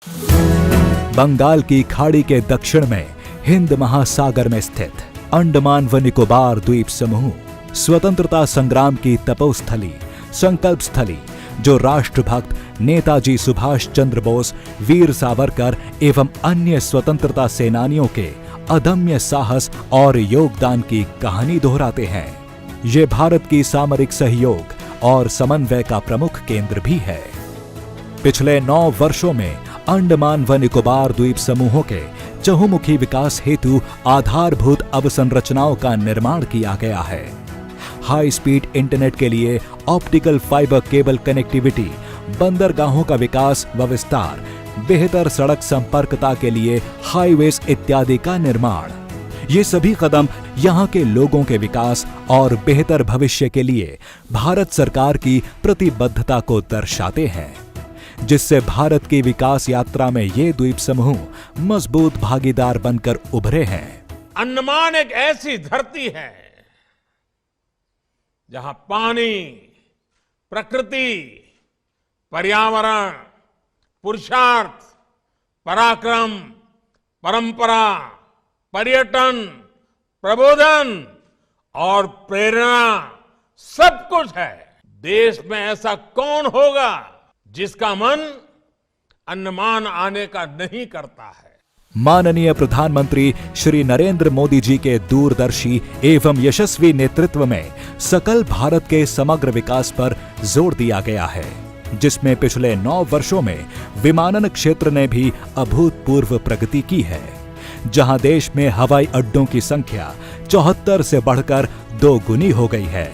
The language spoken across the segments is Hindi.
बंगाल की खाड़ी के दक्षिण में हिंद महासागर में स्थित अंडमान व निकोबार द्वीप समूह स्वतंत्रता संग्राम की तपोस्थली, संकल्प स्थली, जो राष्ट्रभक्त नेताजी सुभाष चंद्र बोस, वीर सावरकर एवं अन्य स्वतंत्रता सेनानियों के अदम्य साहस और योगदान की कहानी दोहराते हैं। ये भारत की सामरिक सहयोग और समन्वय का प्रमुख केंद्र भी है। पिछले 9 वर्षों में अंडमान व निकोबार द्वीप समूहों के चहुमुखी विकास हेतु आधारभूत अवसंरचनाओं का निर्माण किया गया है। हाई स्पीड इंटरनेट के लिए ऑप्टिकल फाइबर केबल कनेक्टिविटी, बंदरगाहों का विकास व विस्तार, बेहतर सड़क संपर्कता के लिए हाईवेज इत्यादि का निर्माण। ये सभी कदम यहाँ के लोगों के विकास और बेहतर भविष्य के लिए भारत सरकार की प्रतिबद्धता को दर्शाते हैं, जिससे भारत की विकास यात्रा में ये द्वीप समूह मजबूत भागीदार बनकर उभरे हैं। अंडमान एक ऐसी धरती है जहां पानी, प्रकृति, पर्यावरण, पुरुषार्थ, पराक्रम, परंपरा, पर्यटन, प्रबोधन और प्रेरणा सब कुछ है। देश में ऐसा कौन होगा जिसका मन अंडमान आने का नहीं करता है। माननीय प्रधानमंत्री श्री नरेंद्र मोदी जी के दूरदर्शी एवं यशस्वी नेतृत्व में सकल भारत के समग्र विकास पर जोर दिया गया है, जिसमें पिछले 9 वर्षों में विमानन क्षेत्र ने भी अभूतपूर्व प्रगति की है, जहां देश में हवाई अड्डों की संख्या 74 से बढ़कर 2 गुनी हो गई है।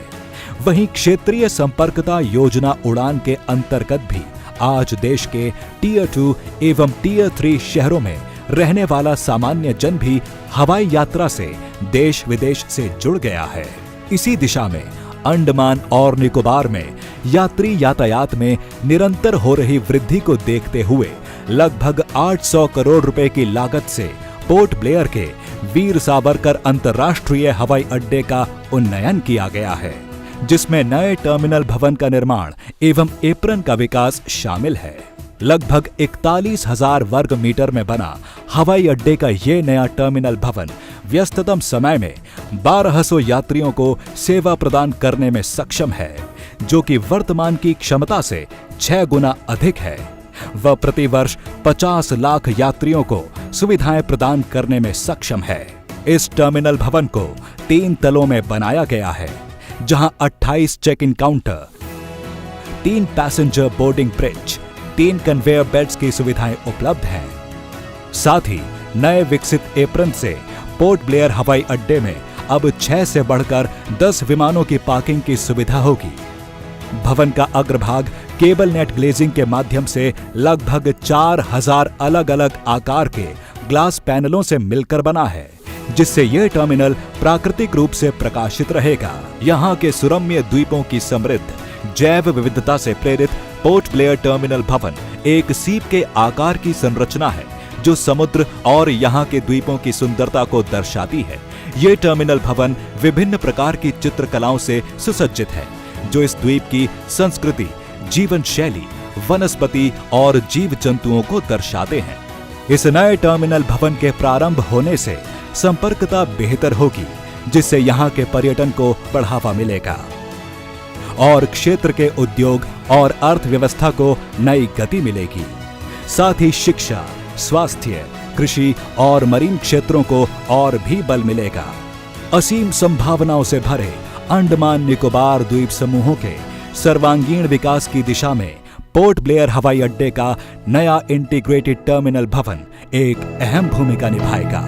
वहीं क्षेत्रीय संपर्कता योजना उड़ान के अंतर्गत भी आज देश के टियर 2 एवं टियर 3 शहरों में रहने वाला सामान्य जन भी हवाई यात्रा से देश विदेश से जुड़ गया है। इसी दिशा में अंडमान और निकोबार में यात्री यातायात में निरंतर हो रही वृद्धि को देखते हुए लगभग 800 करोड़ रुपए की लागत से पोर्ट ब्लेयर के वीर सावरकर अंतर्राष्ट्रीय हवाई अड्डे का उन्नयन किया गया है, जिसमें नए टर्मिनल भवन का निर्माण एवं एप्रन का विकास शामिल है। लगभग 41,000 वर्ग मीटर में बना हवाई अड्डे का ये नया टर्मिनल भवन व्यस्ततम समय में 1200 यात्रियों को सेवा प्रदान करने में सक्षम है, जो कि वर्तमान की क्षमता से 6 गुना अधिक है। वह प्रतिवर्ष 50 लाख यात्रियों को सुविधाएं प्रदान करने में सक्षम है। इस टर्मिनल भवन को 3 तलों में बनाया गया है, जहां 28 check in counter, 3 passenger boarding bridge, 3 conveyor belts की सुविधाएं उपलब्ध हैं। साथ ही नए विकसित एप्रन से पोर्ट ब्लेयर हवाई अड्डे में अब 6 से बढ़कर 10 विमानों की पार्किंग की सुविधा होगी। भवन का अग्रभाग केबल नेट ग्लेजिंग के माध्यम से लगभग 4000 अलग अलग आकार के ग्लास पैनलों से मिलकर बना है, जिससे यह टर्मिनल प्राकृतिक रूप से प्रकाशित रहेगा। यहाँ के सुरम्य द्वीपों की समृद्ध जैव विविधता से प्रेरित पोर्ट ब्लेयर टर्मिनल भवन एक सीप के आकार की संरचना है, जो समुद्र और यहाँ के द्वीपों की सुंदरता को दर्शाती है। ये टर्मिनल भवन विभिन्न प्रकार की चित्रकलाओं से सुसज्जित है, जो इस द्वीप की संस्कृति, जीवन शैली, वनस्पति और जीव जंतुओं को दर्शाते हैं। इस नए टर्मिनल भवन के प्रारंभ होने से संपर्कता बेहतर होगी, जिससे यहाँ के पर्यटन को बढ़ावा मिलेगा और क्षेत्र के उद्योग और अर्थव्यवस्था को नई गति मिलेगी। साथ ही शिक्षा, स्वास्थ्य, कृषि और मरीन क्षेत्रों को और भी बल मिलेगा। असीम संभावनाओं से भरे अंडमान निकोबार द्वीप समूहों के सर्वांगीण विकास की दिशा में पोर्ट ब्लेयर हवाई अड्डे का नया इंटीग्रेटेड टर्मिनल भवन एक अहम भूमिका निभाएगा।